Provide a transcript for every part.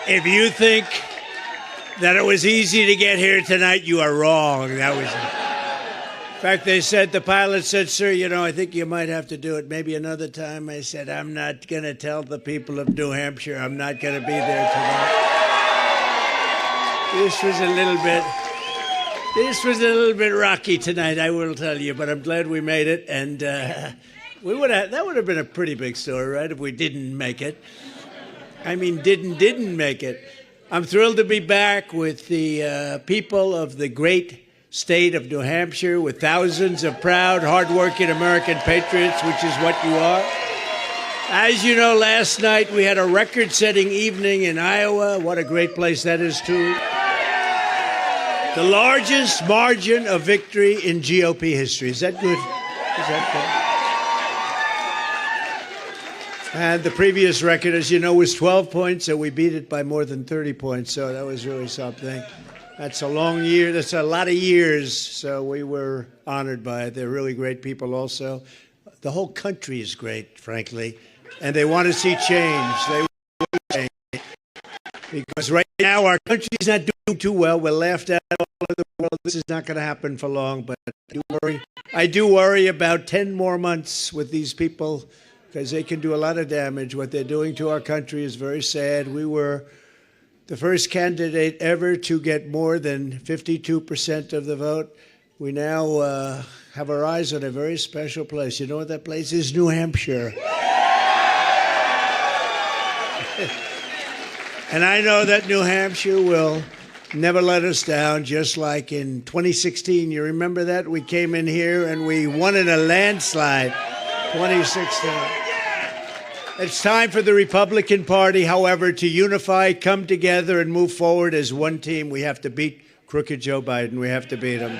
If you think that it was easy to get here tonight, you are wrong. That was. In fact, the pilot said, sir, I think you might have to do it maybe another time. I said, I'm not going to tell the people of New Hampshire I'm not going to be there tonight. This was a little bit rocky tonight, I will tell you, but I'm glad we made it. And that would have been a pretty big story, right, if we didn't make it. I mean, didn't make it. I'm thrilled to be back with the people of the great state of New Hampshire, with thousands of proud, hardworking American patriots, which is what you are. As you know, last night we had a record-setting evening in Iowa. What a great place that is, too. The largest margin of victory in GOP history. Is that good? Is that good? And the previous record, as you know, was 12 points, so we beat it by more than 30 points, so that was really something. That's a long year. That's a lot of years, so we were honored by it. They're really great people also. The whole country is great, frankly, and they want to see change. They want to change. Because right now our country is not doing too well. We're laughed at all over the world. This is not going to happen for long, but I do worry about 10 more months with these people because they can do a lot of damage. What they're doing to our country is very sad. We were the first candidate ever to get more than 52% of the vote. We now have our eyes on a very special place. You know what that place is? New Hampshire. And I know that New Hampshire will never let us down, just like in 2016. You remember that? We came in here and we won in a landslide, 2016. It's time for the Republican Party, however, to unify, come together, and move forward as one team. We have to beat crooked Joe Biden. We have to beat him.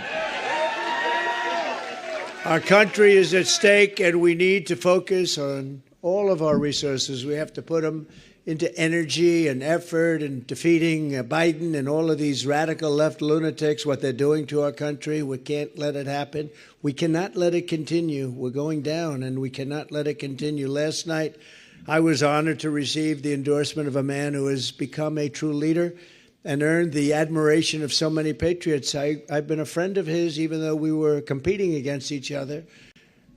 Our country is at stake, and we need to focus on all of our resources. We have to put them into energy and effort and defeating Biden and all of these radical left lunatics, what they're doing to our country. We can't let it happen. We cannot let it continue. We're going down, and we cannot let it continue. Last night, I was honored to receive the endorsement of a man who has become a true leader and earned the admiration of so many patriots. I've been a friend of his, even though we were competing against each other.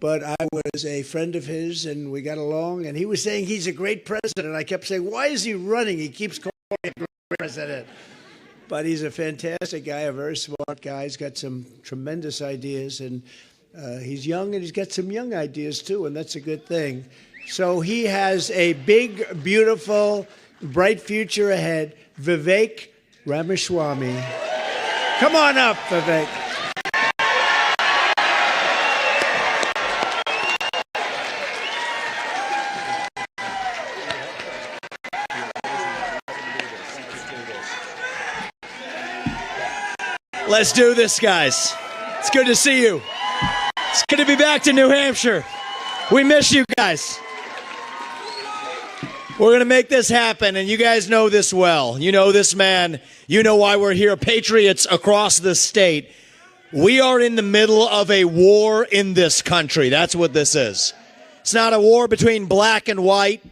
But I was a friend of his, and we got along. And he was saying he's a great president. I kept saying, why is he running? He keeps calling me a great president. But he's a fantastic guy, a very smart guy. He's got some tremendous ideas. And he's young, and he's got some young ideas, too, and that's a good thing. So he has a big, beautiful, bright future ahead. Vivek Ramaswamy. Come on up, Vivek. Let's do this, guys. It's good to see you. It's good to be back to New Hampshire. We miss you guys. We're going to make this happen, and you guys know this well. You know this man. You know why we're here. Patriots across the state. We are in the middle of a war in this country. That's what this is. It's not a war between black and white.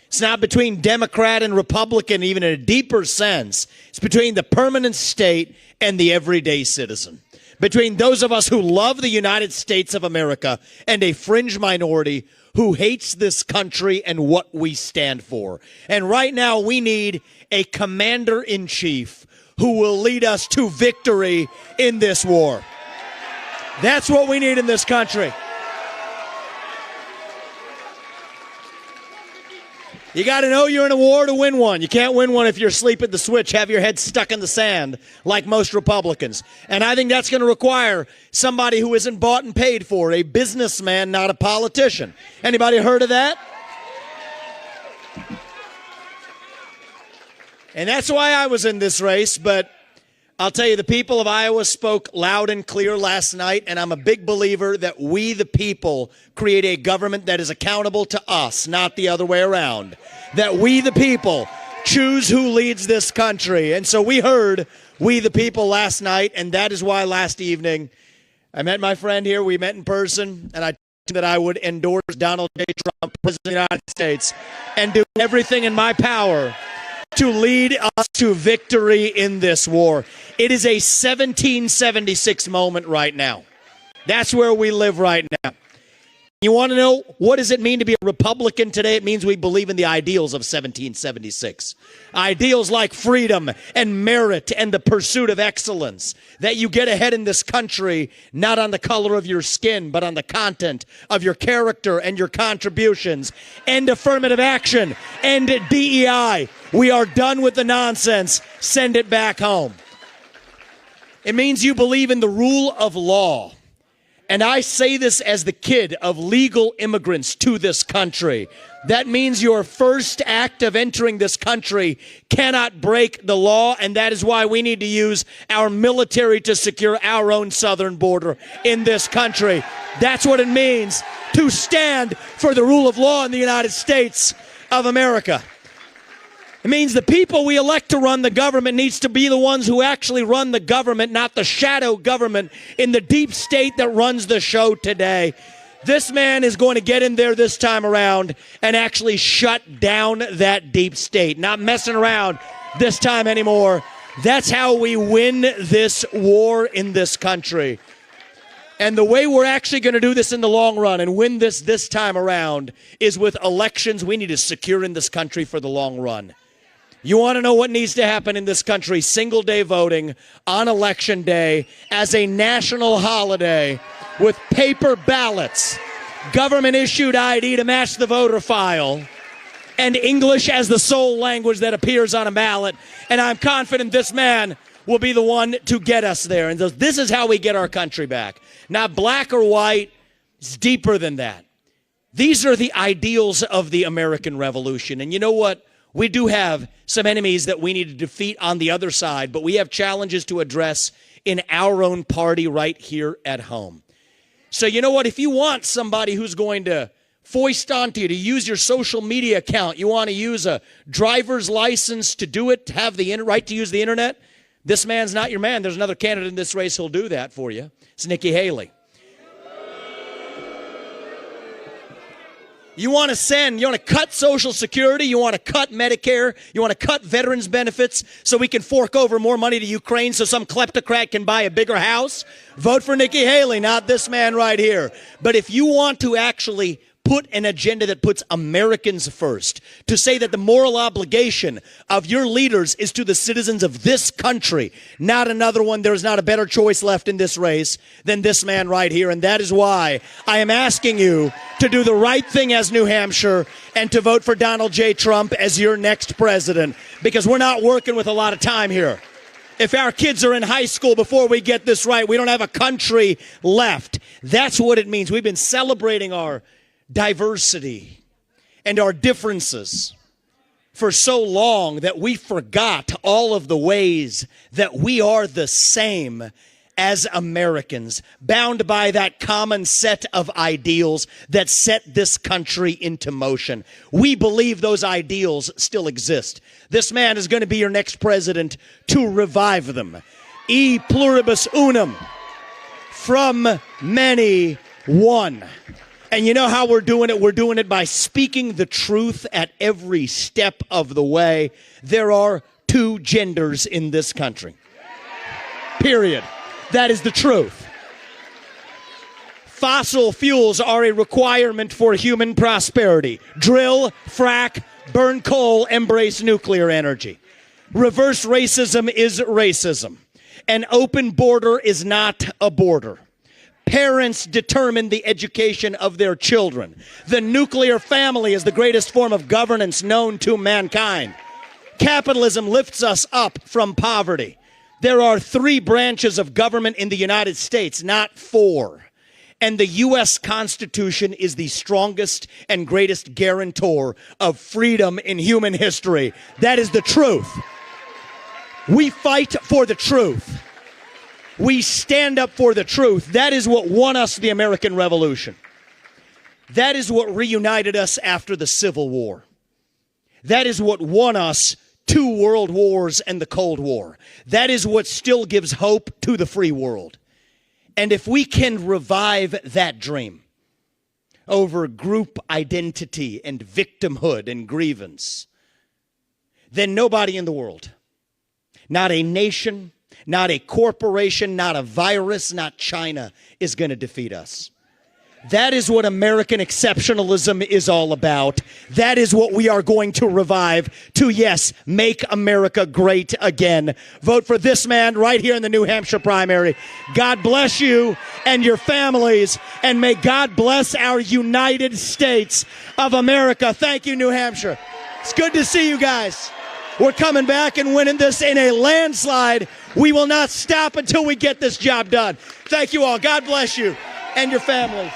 It's not between Democrat and Republican, even in a deeper sense. It's between the permanent state and the everyday citizen. Between those of us who love the United States of America and a fringe minority who hates this country and what we stand for. And right now we need a commander-in-chief who will lead us to victory in this war. That's what we need in this country. You got to know you're in a war to win one. You can't win one if you're asleep at the switch, have your head stuck in the sand like most Republicans. And I think that's going to require somebody who isn't bought and paid for, a businessman, not a politician. Anybody heard of that? And that's why I was in this race, but I'll tell you, the people of Iowa spoke loud and clear last night, and I'm a big believer that we, the people, create a government that is accountable to us, not the other way around. That we, the people, choose who leads this country. And so we heard we, the people, last night, and that is why last evening I met my friend here. We met in person, and I told him that I would endorse Donald J. Trump, President of the United States, and do everything in my power to lead us to victory in this war. It is a 1776 moment right now. That's where we live right now. You want to know what does it mean to be a Republican today? It means we believe in the ideals of 1776. Ideals like freedom and merit and the pursuit of excellence. That you get ahead in this country not on the color of your skin, but on the content of your character and your contributions. And affirmative action and DEI. We are done with the nonsense. Send it back home. It means you believe in the rule of law. And I say this as the kid of legal immigrants to this country. That means your first act of entering this country cannot break the law, and that is why we need to use our military to secure our own southern border in this country. That's what it means to stand for the rule of law in the United States of America. It means the people we elect to run the government needs to be the ones who actually run the government, not the shadow government in the deep state that runs the show today. This man is going to get in there this time around and actually shut down that deep state. Not messing around this time anymore. That's how we win this war in this country. And the way we're actually going to do this in the long run and win this time around is with elections we need to secure in this country for the long run. You want to know what needs to happen in this country? Single-day voting on Election Day as a national holiday with paper ballots, government-issued ID to match the voter file, and English as the sole language that appears on a ballot. And I'm confident this man will be the one to get us there. And this is how we get our country back. Not black or white. It's deeper than that. These are the ideals of the American Revolution. And you know what? We do have some enemies that we need to defeat on the other side, but we have challenges to address in our own party right here at home. So you know what? If you want somebody who's going to foist onto you to use your social media account, you want to use a driver's license to do it, to have the right to use the internet, this man's not your man. There's another candidate in this race who'll do that for you. It's Nikki Haley. You want to cut Social Security, you want to cut Medicare, you want to cut veterans benefits so we can fork over more money to Ukraine so some kleptocrat can buy a bigger house? Vote for Nikki Haley, not this man right here. But if you want to actually put an agenda that puts Americans first, to say that the moral obligation of your leaders is to the citizens of this country, not another one, there's not a better choice left in this race than this man right here. And that is why I am asking you to do the right thing as New Hampshire and to vote for Donald J. Trump as your next president, because we're not working with a lot of time here. If our kids are in high school before we get this right, we don't have a country left. That's what it means. We've been celebrating our diversity and our differences for so long that we forgot all of the ways that we are the same as Americans, bound by that common set of ideals that set this country into motion. We believe those ideals still exist. This man is going to be your next president to revive them. E pluribus unum, from many, one. And you know how we're doing it? We're doing it by speaking the truth at every step of the way. There are two genders in this country. Period. That is the truth. Fossil fuels are a requirement for human prosperity. Drill, frack, burn coal, embrace nuclear energy. Reverse racism is racism. An open border is not a border. Parents determine the education of their children. The nuclear family is the greatest form of governance known to mankind. Capitalism lifts us up from poverty. There are 3 branches of government in the United States, not 4. And the U.S. Constitution is the strongest and greatest guarantor of freedom in human history. That is the truth. We fight for the truth. We stand up for the truth. That is what won us the American Revolution. That is what reunited us after the Civil War. That is what won us 2 world wars and the Cold War. That is what still gives hope to the free world. And if we can revive that dream over group identity and victimhood and grievance, then nobody in the world, not a nation, not a corporation, not a virus, not China, is going to defeat us. That is what American exceptionalism is all about. That is what we are going to revive to, yes, make America great again. Vote for this man right here in the New Hampshire primary. God bless you and your families, and may God bless our United States of America. Thank you, New Hampshire. It's good to see you guys. We're coming back and winning this in a landslide. We will not stop until we get this job done. Thank you all. God bless you and your families.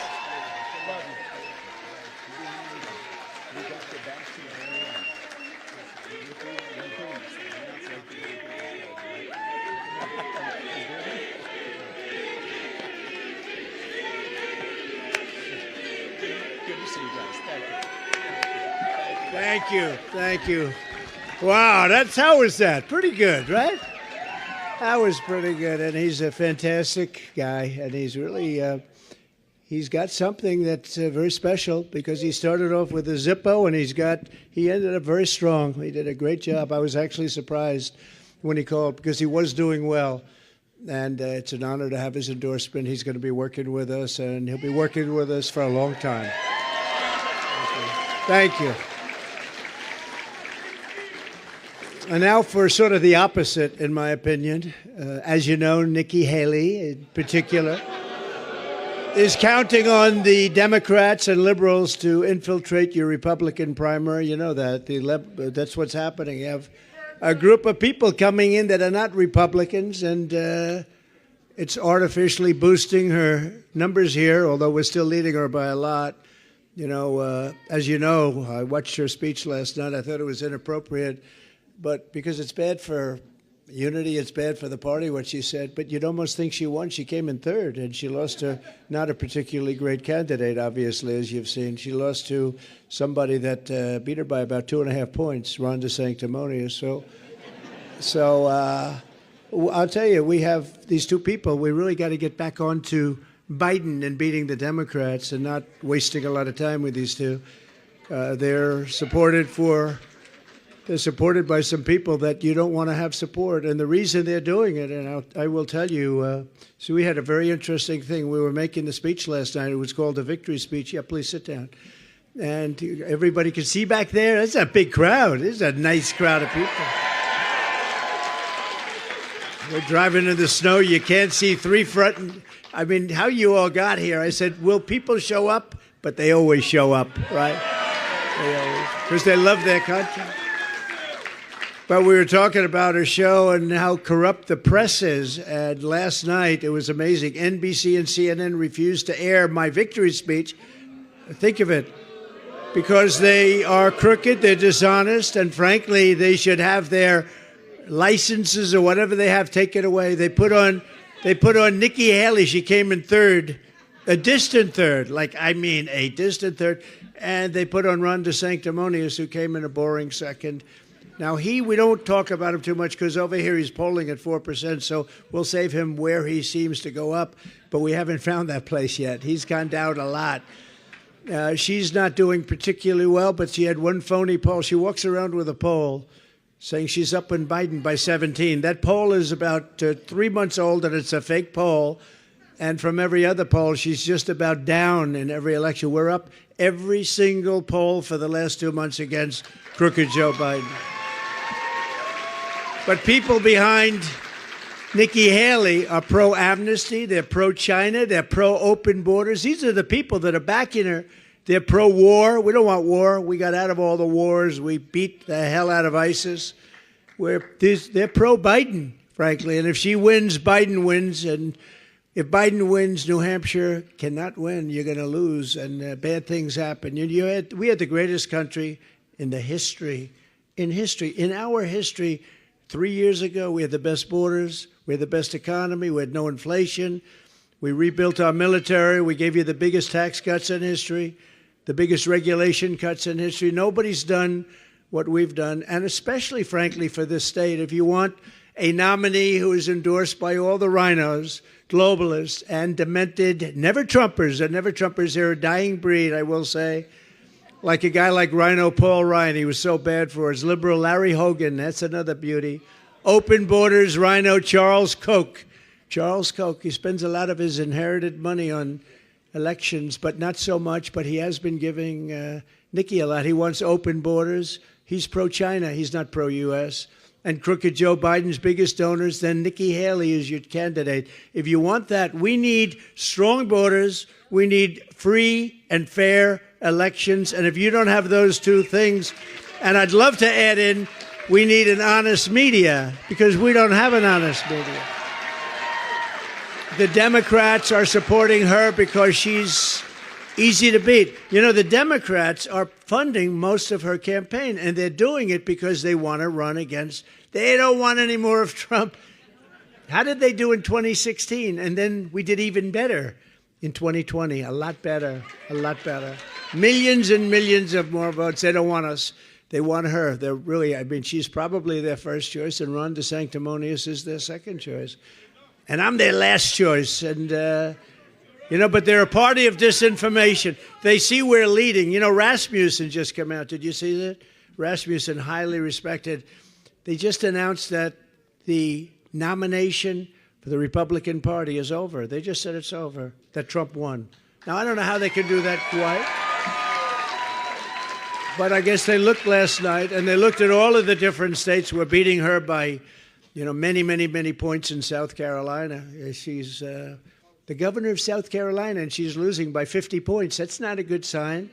Thank you. Thank you. Wow, how was that? Pretty good, right? That was pretty good. And he's a fantastic guy. And he's really, he's got something that's very special because he started off with a Zippo and he ended up very strong. He did a great job. I was actually surprised when he called because he was doing well. And it's an honor to have his endorsement. He's going to be working with us, and he'll be working with us for a long time. Thank you. And now for sort of the opposite, in my opinion. As you know, Nikki Haley, in particular, is counting on the Democrats and liberals to infiltrate your Republican primary. You know that. That's what's happening. You have a group of people coming in that are not Republicans, and it's artificially boosting her numbers here, although we're still leading her by a lot. You know, as you know, I watched her speech last night. I thought it was inappropriate. But because it's bad for unity, it's bad for the party, what she said. But you'd almost think she won. She came in third, and she lost to not a particularly great candidate, obviously, as you've seen. She lost to somebody that beat her by about 2.5 points, Ron DeSanctimonious. So I'll tell you, we have these two people. We really got to get back onto Biden and beating the Democrats and not wasting a lot of time with these two. They're supported by some people that you don't want to have support. And the reason they're doing it, and I will tell you, so we had a very interesting thing. We were making the speech last night. It was called the victory speech. Yeah, please sit down. And everybody can see back there. That's a big crowd. This is a nice crowd of people. We're driving in the snow. You can't see three front. I mean, how you all got here. I said, will people show up? But they always show up, right? Because they love their country. But we were talking about her show and how corrupt the press is. And last night, it was amazing. NBC and CNN refused to air my victory speech. Think of it. Because they are crooked, they're dishonest, and frankly, they should have their licenses or whatever they have taken away. They put on Nikki Haley. She came in third, a distant third, a distant third. And they put on Ron DeSanctimonious, who came in a boring second. Now, we don't talk about him too much because over here he's polling at 4%, so we'll save him where he seems to go up, but we haven't found that place yet. He's gone down a lot. She's not doing particularly well, but she had one phony poll. She walks around with a poll saying she's up in Biden by 17. That poll is about 3 months old, and it's a fake poll. And from every other poll, she's just about down in every election. We're up every single poll for the last 2 months against crooked Joe Biden. But people behind Nikki Haley are pro-amnesty, they're pro-China, they're pro-open borders. These are the people that are backing her. They're pro-war. We don't want war. We got out of all the wars. We beat the hell out of ISIS. They're pro-Biden, frankly. And if she wins, Biden wins. And if Biden wins, New Hampshire cannot win. You're going to lose, and bad things happen. We had the greatest country in our history. 3 years ago, we had the best borders, we had the best economy, we had no inflation, we rebuilt our military, we gave you the biggest tax cuts in history, the biggest regulation cuts in history. Nobody's done what we've done, and especially, frankly, for this state. If you want a nominee who is endorsed by all the rhinos, globalists, and demented never-Trumpers, they're a dying breed, I will say, like a guy like Rhino Paul Ryan. He was so bad for us. Liberal Larry Hogan, that's another beauty. Open borders, Rhino Charles Koch. Charles Koch, he spends a lot of his inherited money on elections, but not so much. But he has been giving Nikki a lot. He wants open borders. He's pro-China. He's not pro-U.S. And crooked Joe Biden's biggest donors, then Nikki Haley is your candidate. If you want that, we need strong borders. We need free and fair elections. And if you don't have those two things, and I'd love to add in, we need an honest media, because we don't have an honest media. The Democrats are supporting her because she's easy to beat. You know, the Democrats are funding most of her campaign, and they're doing it because they want to run against, they don't want any more of Trump. How did they do in 2016? And then we did even better in 2020, a lot better, a lot better. Millions and millions of more votes. They don't want us. They want her. They're really, I mean, she's probably their first choice, and Ron DeSanctimonious is their second choice. And I'm their last choice. And, but they're a party of disinformation. They see we're leading. You know, Rasmussen just came out. Did you see that? Rasmussen, highly respected. They just announced that the nomination for the Republican Party is over. They just said it's over, that Trump won. Now, I don't know how they can do that quiet. But I guess they looked last night, and they looked at all of the different states. We're beating her by, many, many, many points in South Carolina. She's the governor of South Carolina, and she's losing by 50 points. That's not a good sign.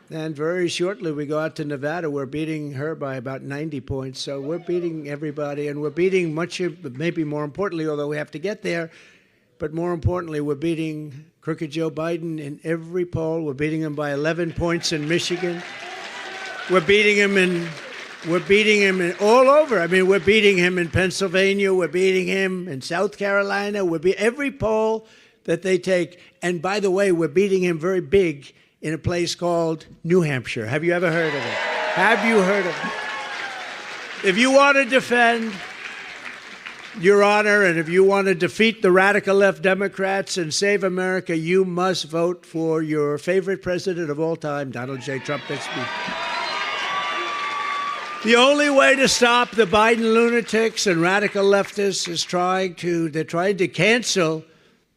And very shortly, we go out to Nevada. We're beating her by about 90 points. So we're beating everybody, and we're beating maybe more importantly, although we have to get there, but more importantly, we're beating crooked Joe Biden in every poll. We're beating him by 11 points in Michigan. We're beating him in all over. I mean, we're beating him in Pennsylvania. We're beating him in South Carolina. Every poll that they take. And by the way, we're beating him very big in a place called New Hampshire. Have you ever heard of it? Have you heard of it? If you want to defend your honor, and if you want to defeat the radical left Democrats and save America, you must vote for your favorite president of all time, Donald J. Trump. That's me. The only way to stop the Biden lunatics and radical leftists is they're trying to cancel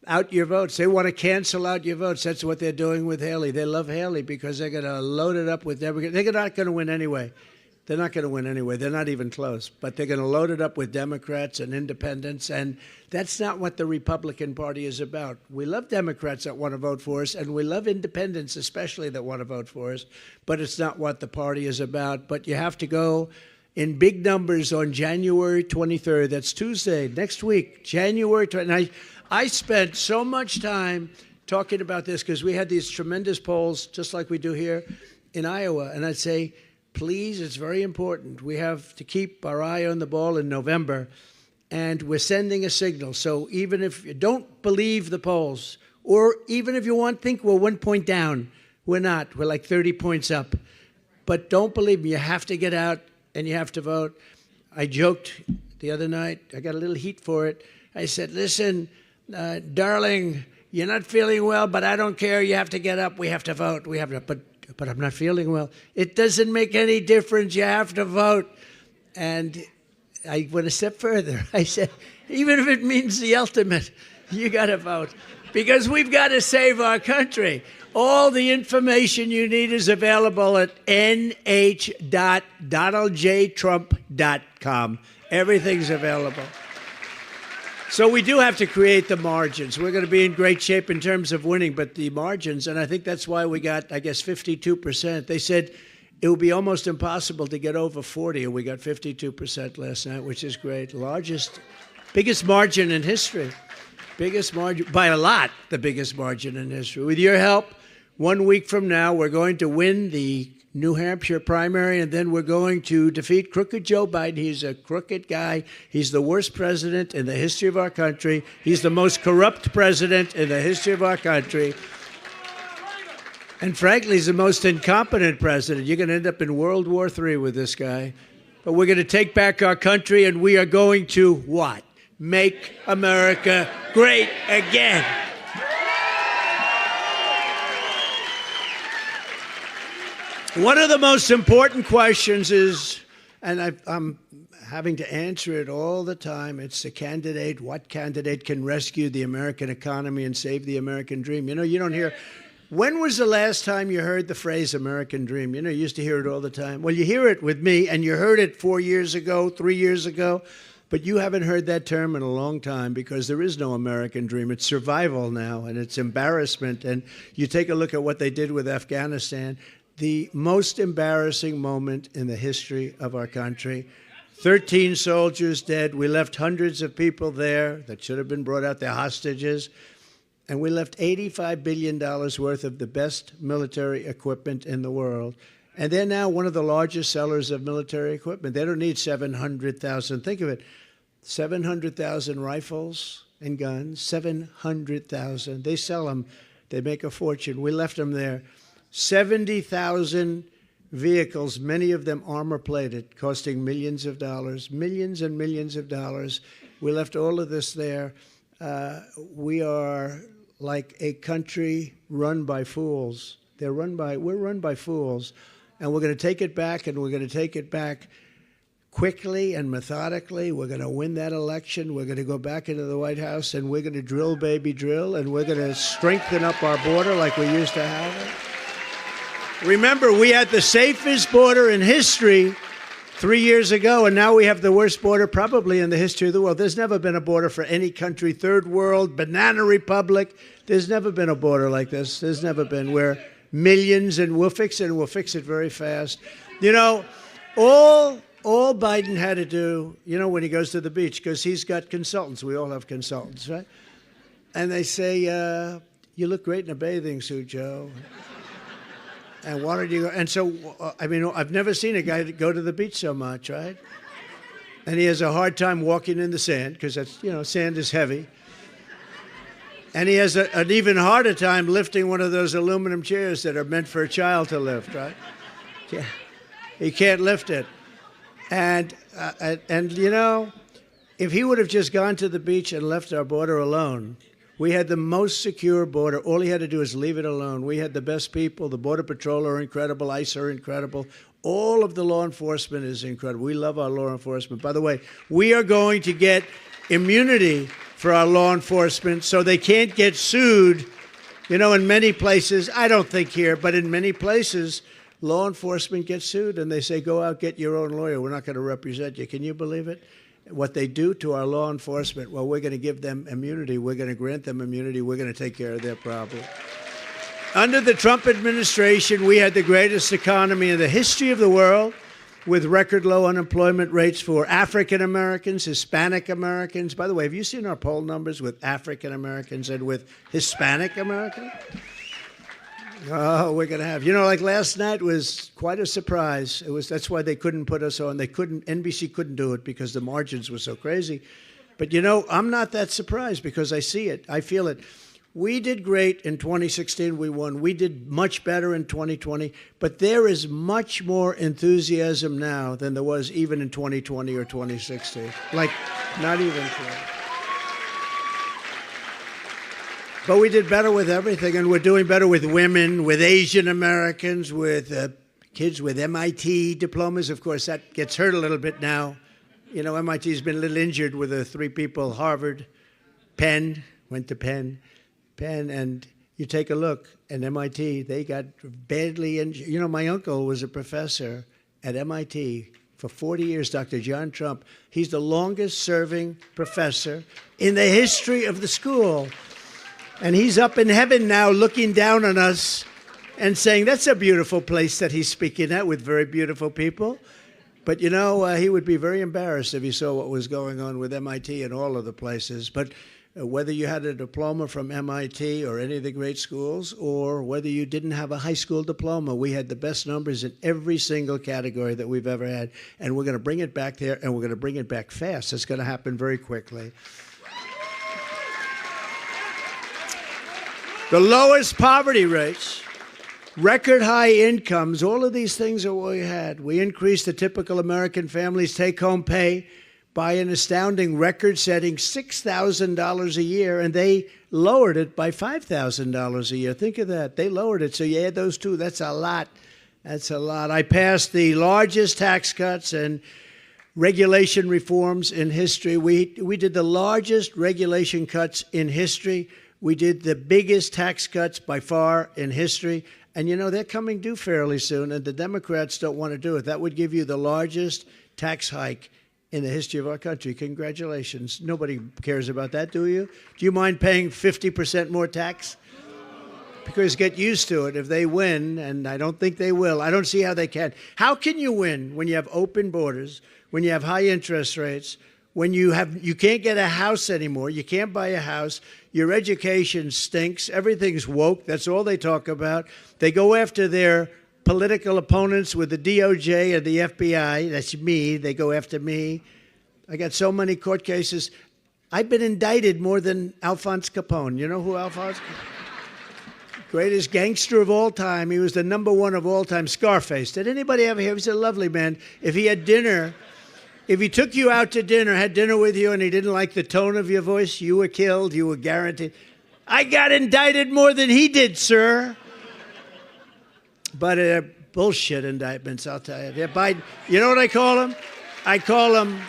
out your votes. They want to cancel out your votes. That's what they're doing with Haley. They love Haley because they're going to load it up with Democrats. They're not going to win anyway. They're not going to win anyway. They're not even close. But they're going to load it up with Democrats and independents, and that's not what the Republican Party is about. We love Democrats that want to vote for us, and we love independents especially that want to vote for us, but it's not what the party is about. But you have to go in big numbers on January 23rd. That's Tuesday, next week, January 23rd. I spent so much time talking about this because we had these tremendous polls, just like we do here in Iowa, and I'd say, please, it's very important. We have to keep our eye on the ball in November, and we're sending a signal. So even if you don't believe the polls, or even if you think we're 1 point down, we're not. We're like 30 points up. But don't believe me. You have to get out, and you have to vote. I joked the other night. I got a little heat for it. I said, listen, darling, you're not feeling well, but I don't care. You have to get up. We have to vote. We have to. But I'm not feeling well. It doesn't make any difference. You have to vote. And I went a step further. I said, even if it means the ultimate, you got to vote. Because we've got to save our country. All the information you need is available at nh.donaldjtrump.com. Everything's available. So we do have to create the margins. We're going to be in great shape in terms of winning, but the margins, and I think that's why we got, 52%. They said it would be almost impossible to get over 40, and we got 52% last night, which is great. Biggest margin in history. Biggest margin, by a lot, the biggest margin in history. With your help, 1 week from now, we're going to win the New Hampshire primary, and then we're going to defeat crooked Joe Biden. He's a crooked guy. He's the worst president in the history of our country. He's the most corrupt president in the history of our country. And frankly, he's the most incompetent president. You're going to end up in World War III with this guy. But we're going to take back our country, and we are going to what? Make America great again. One of the most important questions is, and I'm having to answer it all the time, it's the candidate, what candidate can rescue the American economy and save the American dream? You know, you don't hear, when was the last time you heard the phrase American dream? You know, you used to hear it all the time. Well, you hear it with me, and you heard it 4 years ago, 3 years ago, but you haven't heard that term in a long time because there is no American dream. It's survival now, and it's embarrassment. And you take a look at what they did with Afghanistan, the most embarrassing moment in the history of our country. 13 soldiers dead. We left hundreds of people there that should have been brought out. They're hostages. And we left $85 billion worth of the best military equipment in the world. And they're now one of the largest sellers of military equipment. They don't need 700,000. Think of it, 700,000 rifles and guns, 700,000. They sell them. They make a fortune. We left them there. 70,000 vehicles, many of them armor-plated, costing millions of dollars, millions and millions of dollars. We left all of this there. We are like a country run by fools. We're run by fools. And we're going to take it back, and we're going to take it back quickly and methodically. We're going to win that election. We're going to go back into the White House, and we're going to drill, baby, drill, and we're going to strengthen up our border like we used to have it. Remember, we had the safest border in history 3 years ago, and now we have the worst border probably in the history of the world. There's never been a border for any country, third world, banana republic. There's never been a border like this. There's never been where millions, and we'll fix it, and we'll fix it very fast. You know, all Biden had to do, you know, when he goes to the beach, because he's got consultants. We all have consultants, right? And they say, you look great in a bathing suit, Joe. And why don't you go? And so, I mean, I've never seen a guy go to the beach so much, right? And he has a hard time walking in the sand, because that's, you know, sand is heavy. And he has an even harder time lifting one of those aluminum chairs that are meant for a child to lift, right? Yeah. He can't lift it. And you know, if he would have just gone to the beach and left our border alone, we had the most secure border. All he had to do is leave it alone. We had the best people. The Border Patrol are incredible. ICE are incredible. All of the law enforcement is incredible. We love our law enforcement. By the way, we are going to get immunity for our law enforcement so they can't get sued. You know, in many places, I don't think here, but in many places, law enforcement gets sued and they say, go out, get your own lawyer. We're not going to represent you. Can you believe it? What they do to our law enforcement, well, we're going to give them immunity. We're going to grant them immunity. We're going to take care of their problem. Under the Trump administration, we had the greatest economy in the history of the world, with record low unemployment rates for African Americans, Hispanic Americans. By the way, have you seen our poll numbers with African Americans and with Hispanic Americans? Oh, we're going to have, you know, like last night was quite a surprise. That's why they couldn't put us on. NBC couldn't do it because the margins were so crazy. But, you know, I'm not that surprised because I see it. I feel it. We did great in 2016. We won. We did much better in 2020. But there is much more enthusiasm now than there was even in 2020 or 2016. Like, not even close. But we did better with everything, and we're doing better with women, with Asian Americans, with kids with MIT diplomas. Of course, that gets hurt a little bit now. You know, MIT's been a little injured with the three people, Harvard, Penn, went to Penn, and you take a look at MIT, they got badly injured. You know, my uncle was a professor at MIT for 40 years, Dr. John Trump. He's the longest-serving professor in the history of the school. And he's up in heaven now looking down on us and saying, that's a beautiful place that he's speaking at with very beautiful people. But, you know, he would be very embarrassed if he saw what was going on with MIT and all of the places. But whether you had a diploma from MIT or any of the great schools, or whether you didn't have a high school diploma, we had the best numbers in every single category that we've ever had. And we're going to bring it back there, and we're going to bring it back fast. It's going to happen very quickly. The lowest poverty rates, record high incomes, all of these things are what we had. We increased the typical American family's take-home pay by an astounding record-setting $6,000 a year, and they lowered it by $5,000 a year. Think of that. They lowered it. So you add those two, that's a lot. That's a lot. I passed the largest tax cuts and regulation reforms in history. We did the largest regulation cuts in history. We did the biggest tax cuts by far in history. And, they're coming due fairly soon, and the Democrats don't want to do it. That would give you the largest tax hike in the history of our country. Congratulations. Nobody cares about that, do you? Do you mind paying 50% more tax? Because get used to it. If they win, and I don't think they will, I don't see how they can. How can you win when you have open borders, when you have high interest rates, when you can't get a house anymore, you can't buy a house, your education stinks, everything's woke, that's all they talk about. They go after their political opponents with the DOJ and the FBI, that's me, they go after me. I got so many court cases. I've been indicted more than Alphonse Capone. You know who Alphonse? Greatest gangster of all time. He was the number one of all time. Scarface. Did anybody ever hear? He was a lovely man. If he had dinner, if he took you out to dinner, had dinner with you, and he didn't like the tone of your voice, you were killed. You were guaranteed. I got indicted more than he did, sir. But bullshit indictments, I'll tell you. They're Biden. You know what I call them? I call them.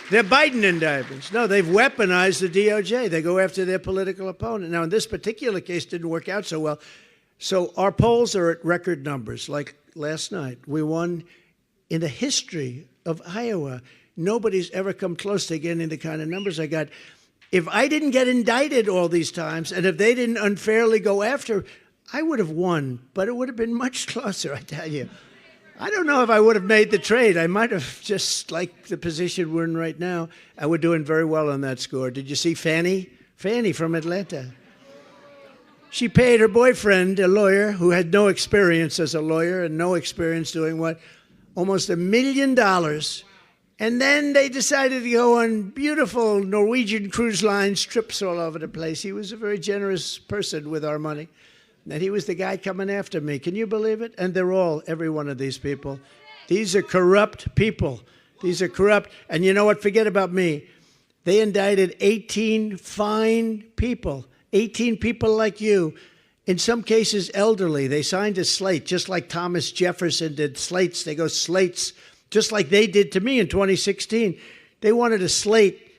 They're Biden indictments. No, they've weaponized the DOJ. They go after their political opponent. Now, in this particular case, didn't work out so well. So our polls are at record numbers. Like last night, we won in the history of Iowa. Nobody's ever come close to getting the kind of numbers I got. If I didn't get indicted all these times, and if they didn't unfairly go after, I would have won. But it would have been much closer, I tell you. I don't know if I would have made the trade. I might have just like the position we're in right now. We're doing very well on that score. Did you see Fannie? Fannie from Atlanta. She paid her boyfriend, a lawyer, who had no experience as a lawyer and no experience doing what? Almost $1 million. And then they decided to go on beautiful Norwegian cruise lines, trips all over the place. He was a very generous person with our money. And he was the guy coming after me. Can you believe it? And they're all, every one of these people. These are corrupt people. These are corrupt. And you know what? Forget about me. They indicted 18 fine people, 18 people like you, in some cases elderly. They signed a slate, just like Thomas Jefferson did slates. They go slates, just like they did to me in 2016. They wanted a slate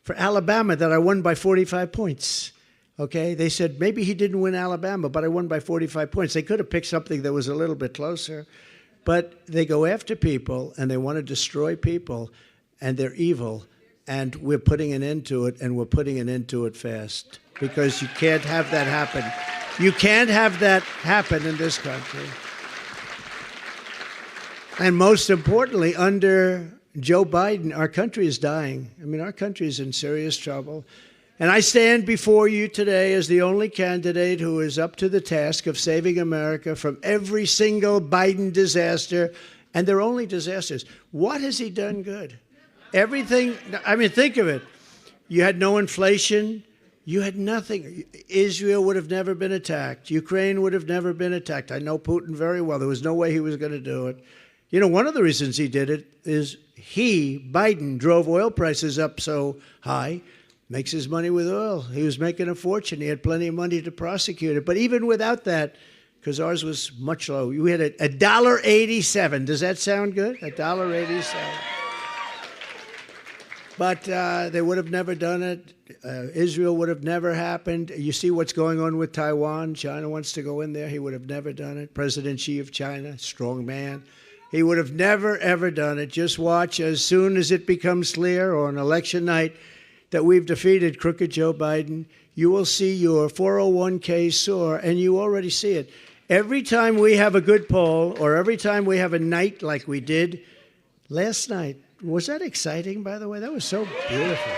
for Alabama that I won by 45 points. Okay, they said, maybe he didn't win Alabama, but I won by 45 points. They could have picked something that was a little bit closer. But they go after people, and they want to destroy people, and they're evil. And we're putting an end to it, and we're putting an end to it fast. Because you can't have that happen. You can't have that happen in this country. And most importantly, under Joe Biden, our country is dying. I mean, our country is in serious trouble. And I stand before you today as the only candidate who is up to the task of saving America from every single Biden disaster. And they're only disasters. What has he done good? Everything. I mean, think of it. You had no inflation. You had nothing. Israel would have never been attacked. Ukraine would have never been attacked. I know Putin very well. There was no way he was going to do it. You know, one of the reasons he did it is Biden, drove oil prices up so high. Makes his money with oil. He was making a fortune. He had plenty of money to prosecute it. But even without that, because ours was much lower, we had $1.87. Does that sound good? $1.87. But they would have never done it. Israel would have never happened. You see what's going on with Taiwan. China wants to go in there. He would have never done it. President Xi of China, strong man. He would have never, ever done it. Just watch as soon as it becomes clear or on election night that we've defeated crooked Joe Biden, you will see your 401k soar, and you already see it. Every time we have a good poll or every time we have a night like we did last night, was that exciting, by the way? That was so beautiful.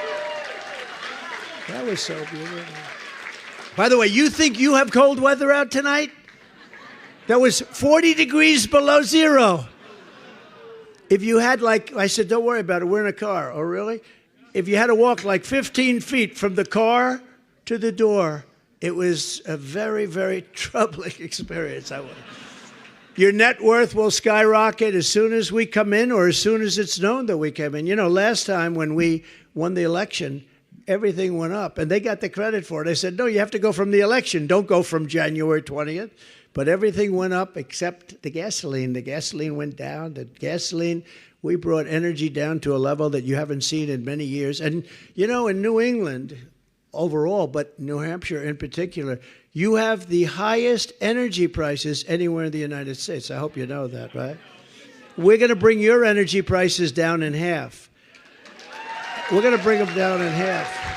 That was so beautiful. By the way, you think you have cold weather out tonight? That was 40 degrees below zero. If you had I said, don't worry about it, we're in a car. Oh, really? If you had to walk 15 feet from the car to the door, it was a very, very troubling experience. Your net worth will skyrocket as soon as we come in or as soon as it's known that we came in. You know, last time when we won the election, everything went up, and they got the credit for it. They said, no, you have to go from the election. Don't go from January 20th, But everything went up except the gasoline. The gasoline went down. We brought energy down to a level that you haven't seen in many years. And, you know, in New England overall, but New Hampshire in particular, you have the highest energy prices anywhere in the United States. I hope you know that, right? We're going to bring your energy prices down in half. We're going to bring them down in half.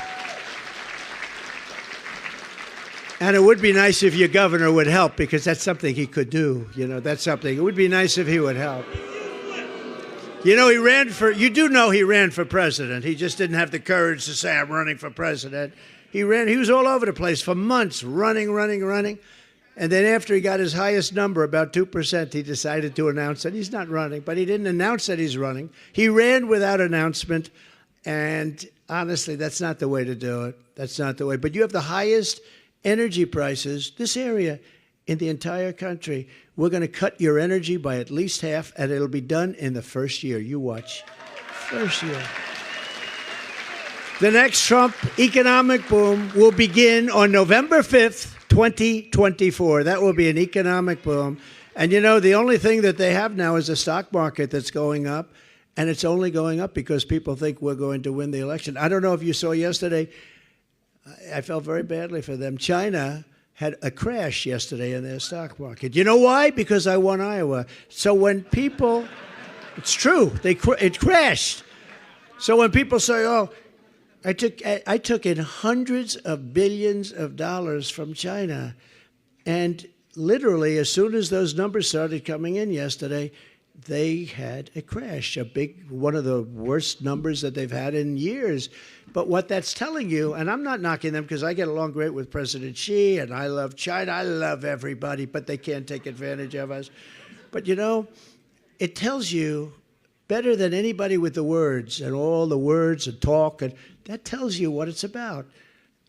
And it would be nice if your governor would help, because that's something he could do. You know, that's something. It would be nice if he would help. You know, you do know he ran for president. He just didn't have the courage to say, I'm running for president. He was all over the place for months, running. And then after he got his highest number, about 2%, he decided to announce that he's not running. But he didn't announce that he's running. He ran without announcement. And honestly, that's not the way to do it. That's not the way. But you have the highest energy prices, this area, in the entire country. We're going to cut your energy by at least half, and it'll be done in the first year. You watch. First year. The next Trump economic boom will begin on November 5th, 2024. That will be an economic boom. And, you know, the only thing that they have now is a stock market that's going up, and it's only going up because people think we're going to win the election. I don't know if you saw yesterday. I felt very badly for them. China had a crash yesterday in their stock market. You know why? Because I won Iowa. So when people, it's true, it crashed. So when people say, oh, I took in hundreds of billions of dollars from China, and literally as soon as those numbers started coming in yesterday, they had a crash, one of the worst numbers that they've had in years. But what that's telling you, and I'm not knocking them because I get along great with President Xi, and I love China, I love everybody, but they can't take advantage of us. But, you know, it tells you better than anybody with the words and all the words and talk, and that tells you what it's about.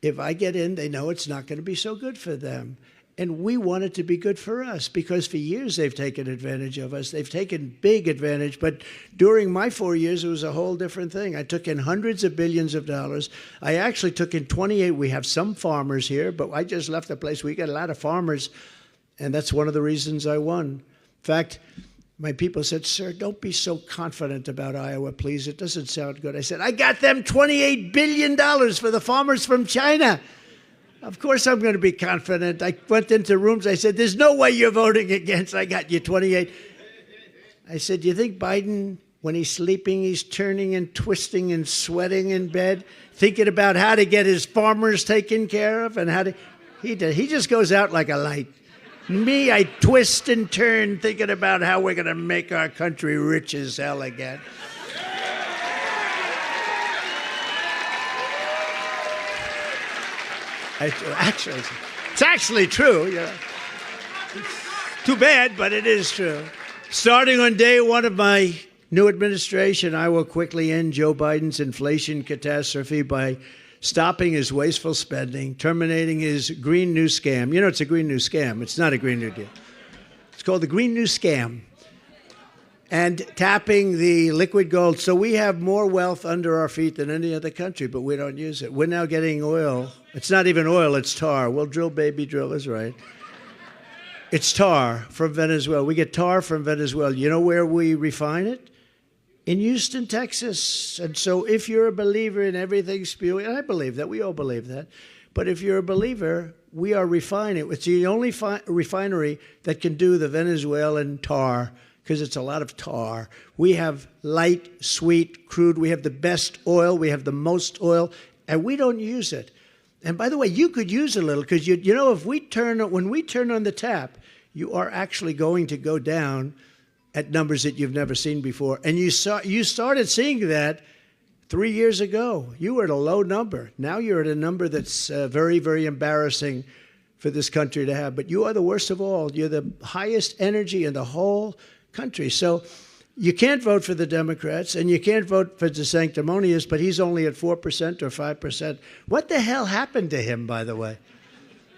If I get in, they know it's not going to be so good for them. And we want it to be good for us, because for years they've taken advantage of us. They've taken big advantage. But during my 4 years, it was a whole different thing. I took in hundreds of billions of dollars. I actually took in 28. We have some farmers here, but I just left the place. We got a lot of farmers, and that's one of the reasons I won. In fact, my people said, sir, don't be so confident about Iowa, please. It doesn't sound good. I said, I got them $28 billion for the farmers from China. Of course I'm going to be confident. I went into rooms. I said, there's no way you're voting against. I got you 28. I said, do you think Biden, when he's sleeping, he's turning and twisting and sweating in bed, thinking about how to get his farmers taken care of? And he just goes out like a light. Me, I twist and turn thinking about how we're going to make our country rich as hell again. It's actually true. You know. It's too bad, but it is true. Starting on day one of my new administration, I will quickly end Joe Biden's inflation catastrophe by stopping his wasteful spending, terminating his Green New Scam. You know, it's a Green New Scam. It's not a Green New Deal. It's called the Green New Scam. And tapping the liquid gold. So we have more wealth under our feet than any other country, but we don't use it. We're now getting oil. It's not even oil, it's tar. We'll drill, baby, drill is right. It's tar from Venezuela. We get tar from Venezuela. You know where we refine it? In Houston, Texas. And so if you're a believer in everything spewing, and I believe that, we all believe that, but if you're a believer, we are refining. It's the only refinery that can do the Venezuelan tar, because it's a lot of tar. We have light, sweet, crude. We have the best oil. We have the most oil, and we don't use it. And by the way, you could use a little, because you know, when we turn on the tap, you are actually going to go down at numbers that you've never seen before. And you started seeing that 3 years ago. You were at a low number. Now you're at a number that's very, very embarrassing for this country to have. But you are the worst of all. You're the highest energy in the whole country. So you can't vote for the Democrats, and you can't vote for DeSanctimonious, but he's only at 4% or 5%. What the hell happened to him, by the way?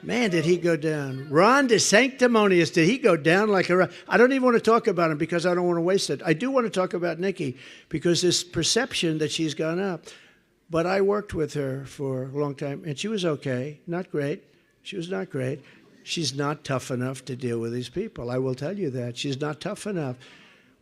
Man, did he go down. Ron DeSanctimonious, did he go down like a rock? I don't even want to talk about him because I don't want to waste it. I do want to talk about Nikki, because this perception that she's gone up. But I worked with her for a long time, and she was okay. Not great. She was not great. She's not tough enough to deal with these people. I will tell you that. She's not tough enough.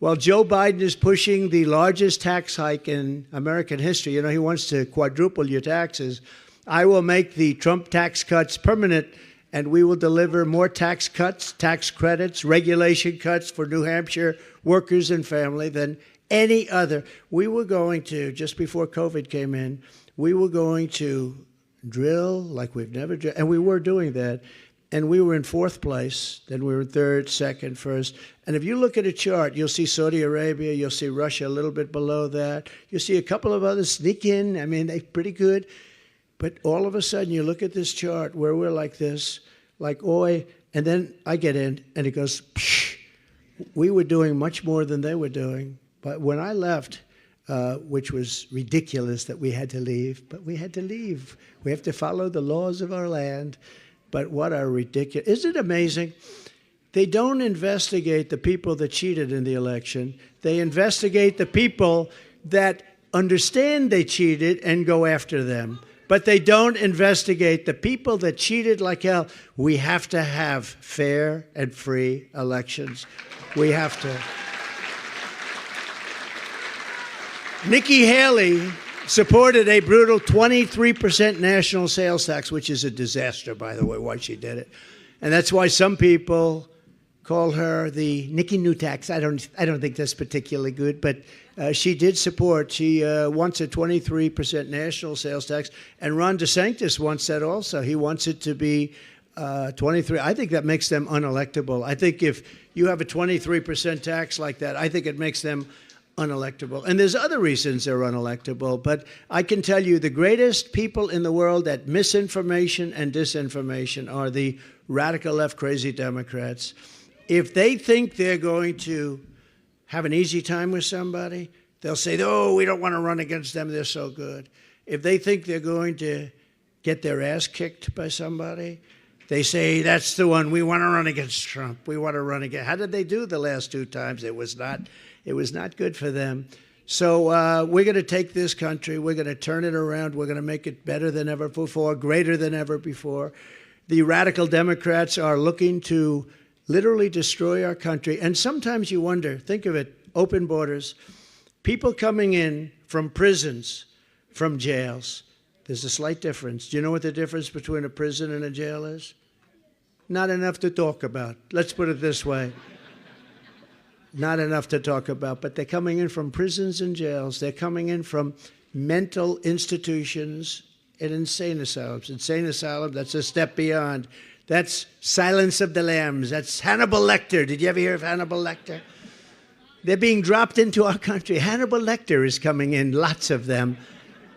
Well, Joe Biden is pushing the largest tax hike in American history. You know, he wants to quadruple your taxes. I will make the Trump tax cuts permanent, and we will deliver more tax cuts, tax credits, regulation cuts for New Hampshire workers and family than any other. We were going to, just before COVID came in, we were going to drill like we've never drilled, and we were doing that. And we were in fourth place, then we were in third, second, first. And if you look at a chart, you'll see Saudi Arabia, you'll see Russia a little bit below that. You'll see a couple of others sneak in. I mean, they're pretty good. But all of a sudden, you look at this chart where we're like this, like, oi, and then I get in, and it goes, psh. We were doing much more than they were doing. But when I left, which was ridiculous that we had to leave, but we had to leave. We have to follow the laws of our land. But what a ridiculous, isn't it amazing? They don't investigate the people that cheated in the election. They investigate the people that understand they cheated and go after them. But they don't investigate the people that cheated like hell. We have to have fair and free elections. We have to. Nikki Haley supported a brutal 23% national sales tax, which is a disaster, by the way, why she did it. And that's why some people call her the Nikki New tax. I don't think that's particularly good, but she did support. She wants a 23% national sales tax, and Ron DeSantis wants that also. He wants it to be 23. I think that makes them unelectable. I think if you have a 23% tax like that, I think it makes them unelectable. And there's other reasons they're unelectable, but I can tell you the greatest people in the world at misinformation and disinformation are the radical left crazy Democrats. If they think they're going to have an easy time with somebody, they'll say, oh, we don't want to run against them, they're so good. If they think they're going to get their ass kicked by somebody, they say, that's the one, we want to run against Trump, we want to run against. How did they do the last two times? It was not good for them. So we're going to take this country, we're going to turn it around, we're going to make it better than ever before, greater than ever before. The radical Democrats are looking to literally destroy our country. And sometimes you wonder, think of it, open borders, people coming in from prisons, from jails. There's a slight difference. Do you know what the difference between a prison and a jail is? Not enough to talk about. Let's put it this way. Not enough to talk about, but they're coming in from prisons and jails. They're coming in from mental institutions and insane asylums. Insane asylum, that's a step beyond. That's Silence of the Lambs. That's Hannibal Lecter. Did you ever hear of Hannibal Lecter? They're being dropped into our country. Hannibal Lecter is coming in, lots of them.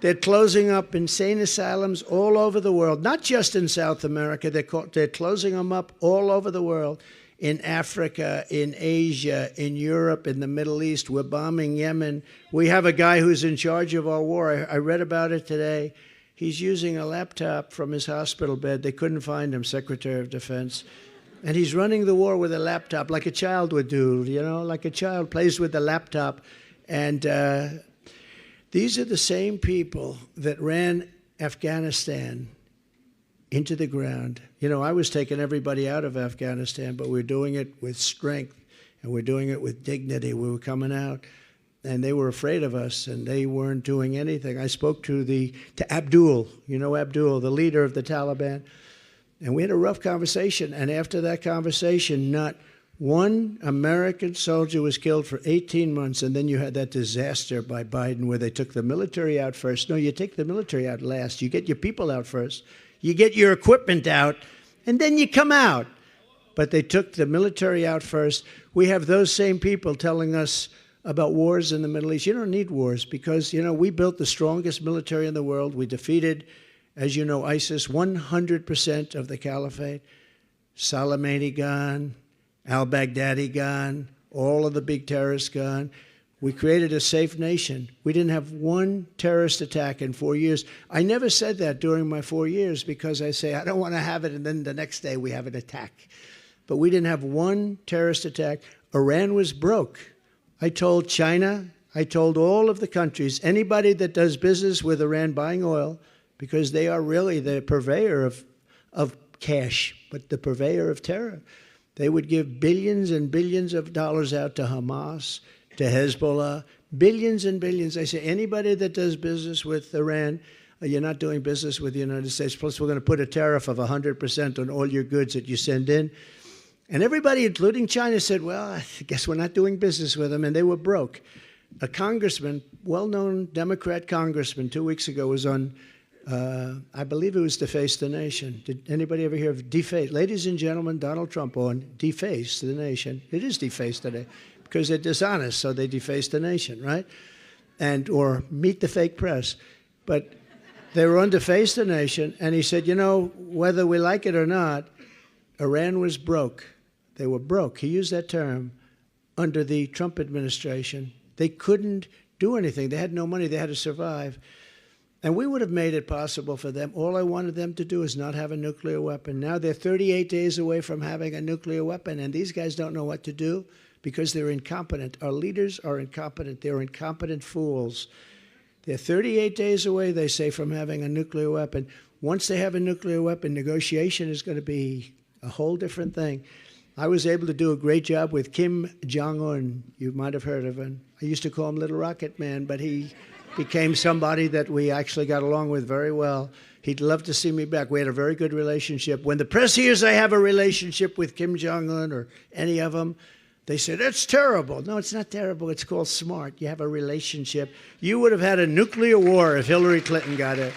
They're closing up insane asylums all over the world, not just in South America. They're closing them up all over the world. In Africa, in Asia, in Europe, in the Middle East. We're bombing Yemen. We have a guy who's in charge of our war. I read about it today. He's using a laptop from his hospital bed. They couldn't find him, Secretary of Defense. And he's running the war with a laptop like a child would do, you know, like a child plays with a laptop. And these are the same people that ran Afghanistan into the ground. You know, I was taking everybody out of Afghanistan, but we're doing it with strength, and we're doing it with dignity. We were coming out, and they were afraid of us, and they weren't doing anything. I spoke to Abdul, you know Abdul, the leader of the Taliban, and we had a rough conversation, and after that conversation, not one American soldier was killed for 18 months, and then you had that disaster by Biden where they took the military out first. No, you take the military out last. You get your people out first. You get your equipment out, and then you come out. But they took the military out first. We have those same people telling us about wars in the Middle East. You don't need wars because, you know, we built the strongest military in the world. We defeated, as you know, ISIS, 100% of the caliphate. Soleimani gone, al-Baghdadi gone, all of the big terrorists gone. We created a safe nation. We didn't have one terrorist attack in 4 years. I never said that during my 4 years because I say, I don't want to have it, and then the next day we have an attack. But we didn't have one terrorist attack. Iran was broke. I told China, I told all of the countries, anybody that does business with Iran buying oil, because they are really the purveyor of cash, but the purveyor of terror. They would give billions and billions of dollars out to Hamas, to Hezbollah, billions and billions. They say anybody that does business with Iran, you're not doing business with the United States. Plus, we're going to put a tariff of 100% on all your goods that you send in. And everybody, including China, said, well, I guess we're not doing business with them. And they were broke. A congressman, well-known Democrat congressman, 2 weeks ago was on, I believe it was Deface the Nation. Did anybody ever hear of Deface? Ladies and gentlemen, Donald Trump on Deface the Nation. It is Deface today because they're dishonest, so they deface the nation, right? Or meet the fake press. But they were on Deface the Nation, and he said, you know, whether we like it or not, Iran was broke. They were broke. He used that term under the Trump administration. They couldn't do anything. They had no money. They had to survive. And we would have made it possible for them. All I wanted them to do is not have a nuclear weapon. Now they're 38 days away from having a nuclear weapon, and these guys don't know what to do because they're incompetent. Our leaders are incompetent. They're incompetent fools. They're 38 days away, they say, from having a nuclear weapon. Once they have a nuclear weapon, negotiation is going to be a whole different thing. I was able to do a great job with Kim Jong-un. You might have heard of him. I used to call him Little Rocket Man, but he became somebody that we actually got along with very well. He'd love to see me back. We had a very good relationship. When the press hears I have a relationship with Kim Jong-un or any of them, they said, it's terrible. No, it's not terrible. It's called smart. You have a relationship. You would have had a nuclear war if Hillary Clinton got it.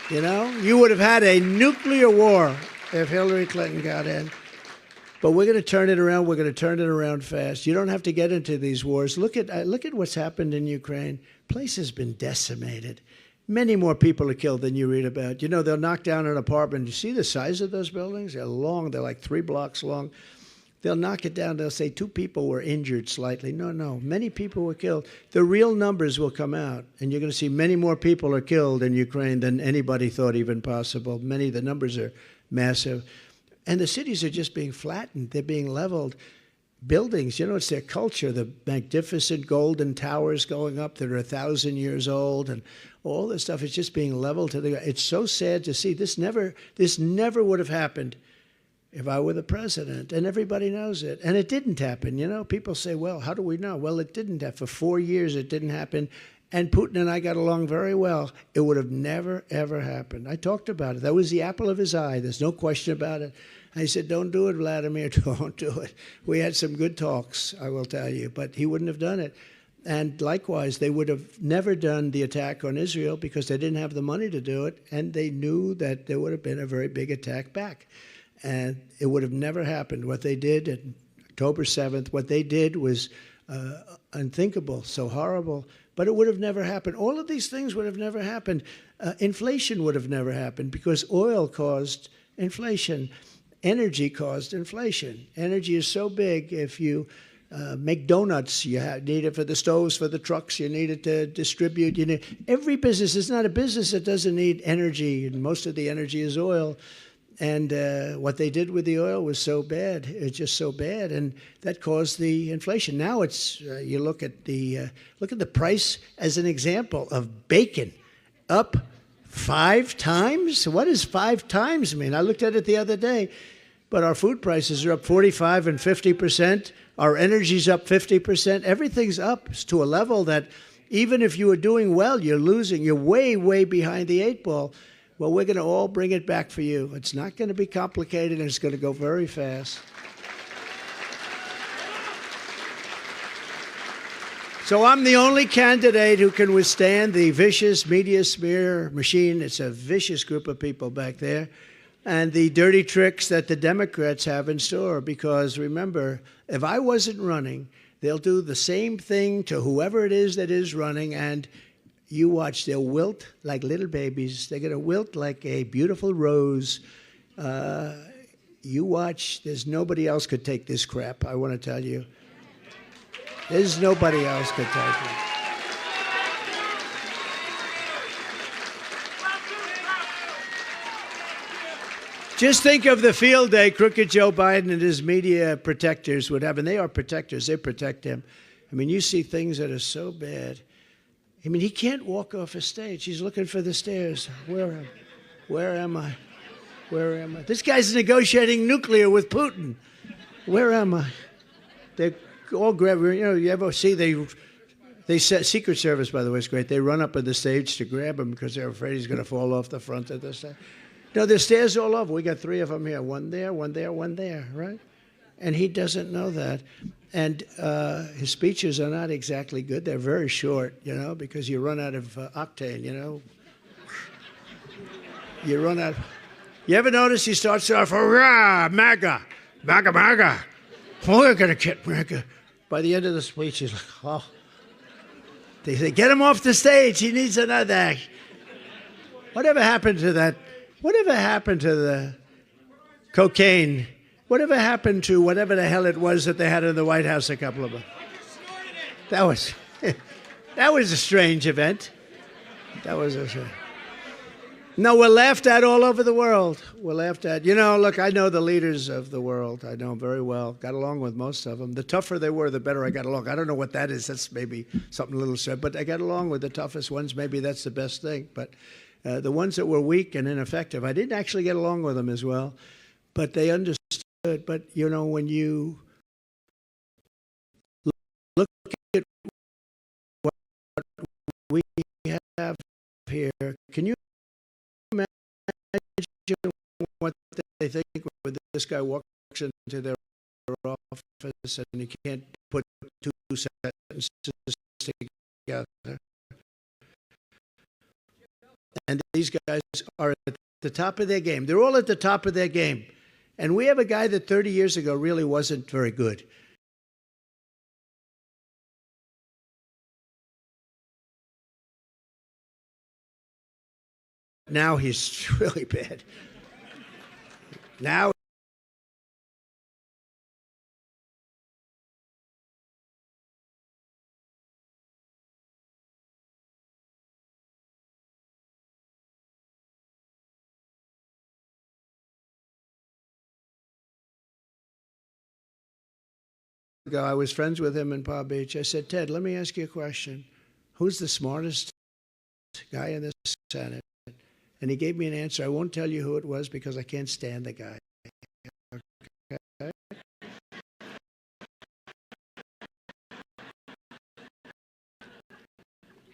You know? You would have had a nuclear war if Hillary Clinton got in. But we're going to turn it around. We're going to turn it around fast. You don't have to get into these wars. Look at what's happened in Ukraine. The place has been decimated. Many more people are killed than you read about. You know, they'll knock down an apartment. You see the size of those buildings? They're long. They're like 3 blocks long. They'll knock it down. They'll say 2 people were injured slightly. No. Many people were killed. The real numbers will come out, and you're going to see many more people are killed in Ukraine than anybody thought even possible. The numbers are massive. And the cities are just being flattened. They're being leveled. Buildings, you know, it's their culture. The magnificent golden towers going up that are 1,000 years old and all this stuff is just being leveled to the ground. It's so sad to see. This never would have happened if I were the president, and everybody knows it. And it didn't happen, you know. People say, well, how do we know? Well, it didn't happen. For 4 years, it didn't happen. And Putin and I got along very well. It would have never, ever happened. I talked about it. That was the apple of his eye. There's no question about it. I said, don't do it, Vladimir. Don't do it. We had some good talks, I will tell you. But he wouldn't have done it. And likewise, they would have never done the attack on Israel because they didn't have the money to do it. And they knew that there would have been a very big attack back. And it would have never happened. What they did on October 7th, what they did was unthinkable, so horrible. But it would have never happened. All of these things would have never happened. Inflation would have never happened because oil caused inflation. Energy caused inflation. Energy is so big. If you make donuts, you need it for the stoves, for the trucks. You need it to distribute. Every business is not a business that doesn't need energy, and most of the energy is oil. And what they did with the oil was so bad. It's just so bad, and that caused the inflation. Now it's you look at the price as an example of bacon, up 5 times. What does 5 times mean? I looked at it the other day, but our food prices are up 45 and 50%. Our energy's up 50%. Everything's up to a level that even if you were doing well, you're losing. You're way, way behind the 8 ball. Well, we're going to all bring it back for you. It's not going to be complicated, and it's going to go very fast. So I'm the only candidate who can withstand the vicious media smear machine. It's a vicious group of people back there. And the dirty tricks that the Democrats have in store. Because remember, if I wasn't running, they'll do the same thing to whoever it is that is running, and you watch, they'll wilt like little babies. They're going to wilt like a beautiful rose. You watch, there's nobody else could take this crap, I want to tell you. There's nobody else could take it. Just think of the field day crooked Joe Biden and his media protectors would have. And they are protectors. They protect him. I mean, you see things that are so bad. I mean, he can't walk off a stage. He's looking for the stairs. Where am I? Where am I? This guy's negotiating nuclear with Putin. Where am I? They all grab. You ever see they set Secret Service, by the way, is great. They run up on the stage to grab him because they're afraid he's going to fall off the front of the stage. No, there's stairs all over. We got 3 of them here. One there, one there, one there, right? And he doesn't know that. And his speeches are not exactly good. They're very short, because you run out of octane, You run out. You ever notice he starts off, hurrah, MAGA, MAGA, MAGA. We're going to get MAGA. By the end of the speech, he's like, oh. They say, get him off the stage. He needs another. Whatever happened to that? Whatever happened to the cocaine? Whatever happened to whatever the hell it was that they had in the White House a couple of them? That was a strange event. That was a strange. No, we're laughed at all over the world. We're laughed at. Look, I know the leaders of the world. I know them very well. Got along with most of them. The tougher they were, the better I got along. I don't know what that is. That's maybe something a little sad. But I got along with the toughest ones. Maybe that's the best thing. But the ones that were weak and ineffective, I didn't actually get along with them as well. But they understood. But, when you look at what we have here, can you imagine what they think when this guy walks into their office and he can't put 2 sentences together? And these guys are at the top of their game. They're all at the top of their game. And we have a guy that 30 years ago really wasn't very good. Now he's really bad. Now I was friends with him in Palm Beach. I said, Ted, let me ask you a question. Who's the smartest guy in the Senate? And he gave me an answer. I won't tell you who it was because I can't stand the guy. Okay?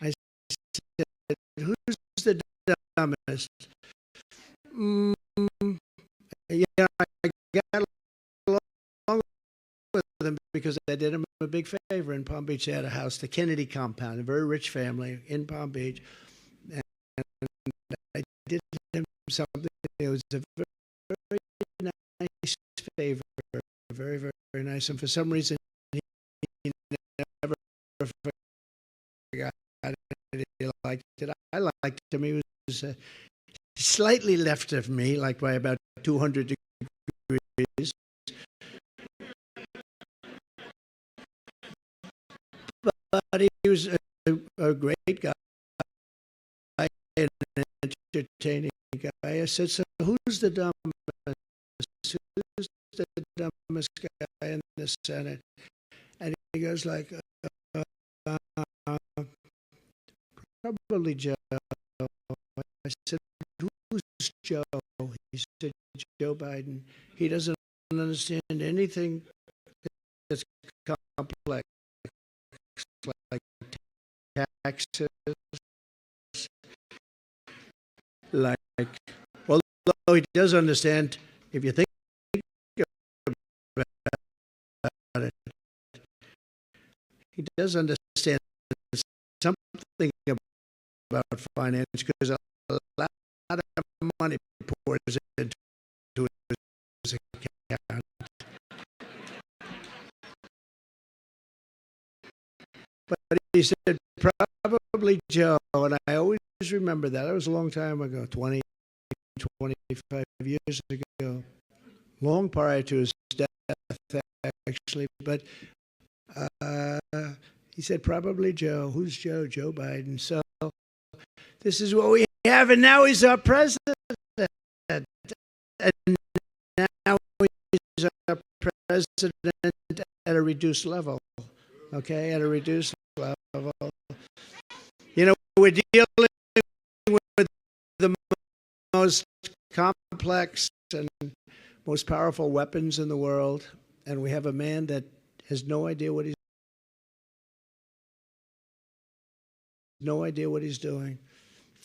I said, who's the dumbest? Yeah, I got along with him because I did him a big favor in Palm Beach. They had a house, the Kennedy compound, a very rich family in Palm Beach. And I did him something. It was a very nice favor, very, very nice. And for some reason, he never forgot it. He liked it. I liked him. He was slightly left of me, like by about 200 degrees. But he was a great guy and an entertaining guy. I said, so who's the dumbest? Who's the dumbest guy in the Senate? And he goes like, probably Joe. I said, who's Joe? He said, Joe Biden. He doesn't understand anything that's complex, like taxes, like, although he does understand, if you think about it, he does understand something about finance because a lot of money pours into his account. But he said, probably Joe, and I always remember that. That was a long time ago, 25 years ago, long prior to his death, actually. But he said, probably Joe. Who's Joe? Joe Biden. So this is what we have, and now he's our president. And now he's our president at a reduced level, okay, at a reduced level. We're dealing with the most complex complex and most powerful weapons in the world, and we have a man that has no idea what he's doing.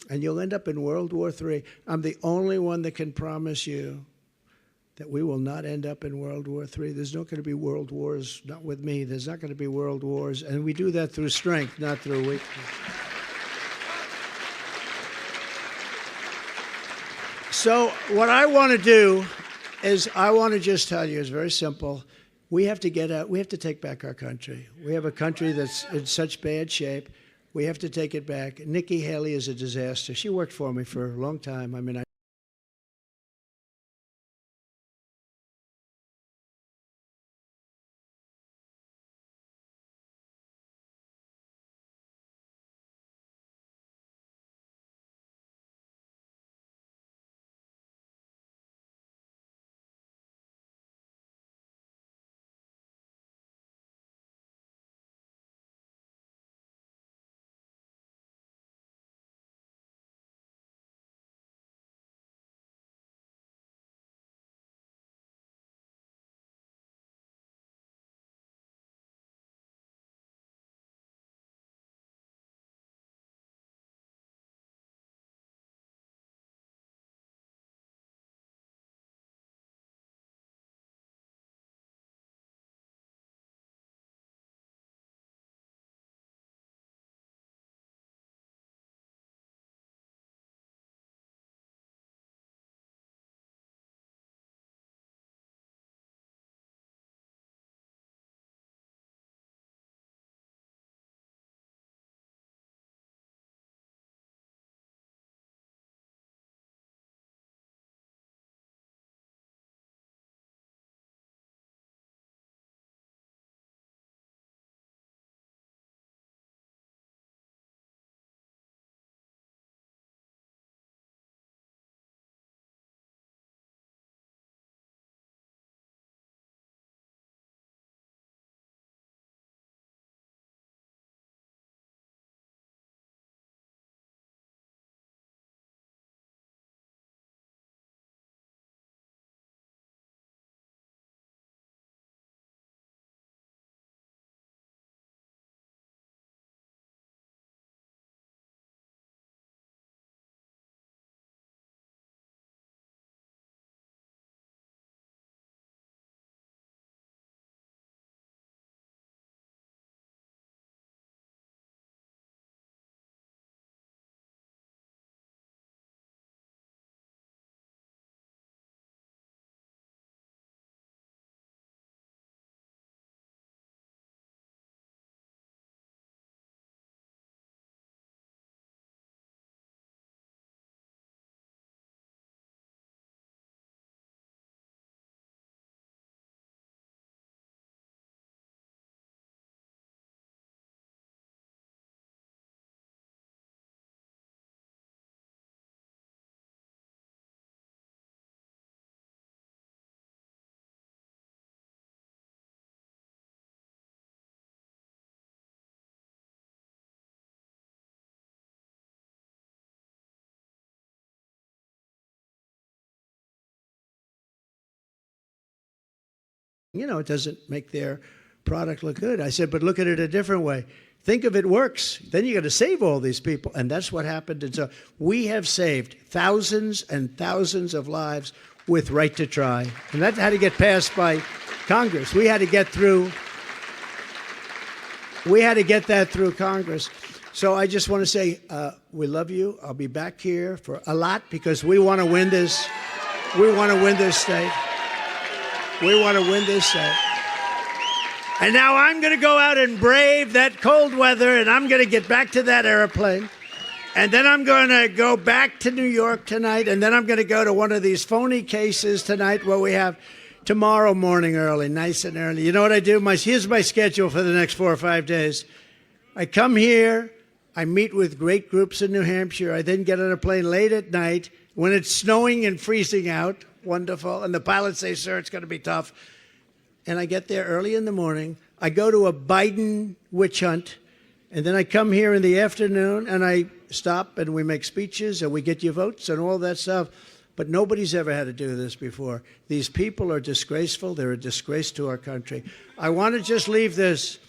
And you'll end up in World War III. I'm the only one that can promise you that we will not end up in World War III. There's not going to be world wars, not with me. There's not going to be world wars. And we do that through strength, not through weakness. So what I want to do is I want to just tell you, it's very simple. We have to get out. We have to take back our country. We have a country that's in such bad shape. We have to take it back. Nikki Haley is a disaster. She worked for me for a long time. I mean, it doesn't make their product look good. I said, but look at it a different way. Think if it works, then you got to save all these people. And that's what happened. And so we have saved thousands and thousands of lives with Right to Try. And that had to get passed by Congress. We had to get that through Congress. So I just want to say, we love you. I'll be back here for a lot because we want to win this. We want to win this state. We want to win this state. And now I'm going to go out and brave that cold weather, and I'm going to get back to that airplane. And then I'm going to go back to New York tonight, and then I'm going to go to one of these phony cases tonight where we have tomorrow morning early, nice and early. You know what I do? Here's my schedule for the next 4 or 5 days. I come here. I meet with great groups in New Hampshire. I then get on a plane late at night when it's snowing and freezing out. Wonderful. And the pilots say, sir, it's going to be tough. And I get there early in the morning. I go to a Biden witch hunt. And then I come here in the afternoon and I stop and we make speeches and we get your votes and all that stuff. but nobody's ever had to do this before. These people are disgraceful. They're a disgrace to our country. I want to just leave this.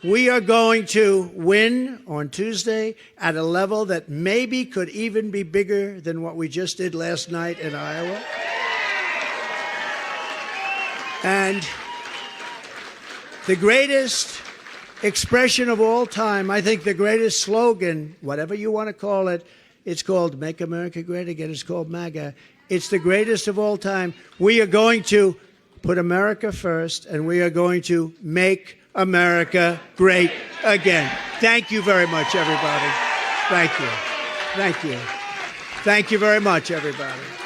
We are going to win on Tuesday at a level that maybe could even be bigger than what we just did last night in Iowa. And the greatest expression of all time, I think the greatest slogan, whatever you want to call it, it's called Make America Great Again. It's called MAGA. It's the greatest of all time. We are going to put America first, and we are going to make America great again. Thank you very much, everybody. Thank you. Thank you. Thank you very much, everybody.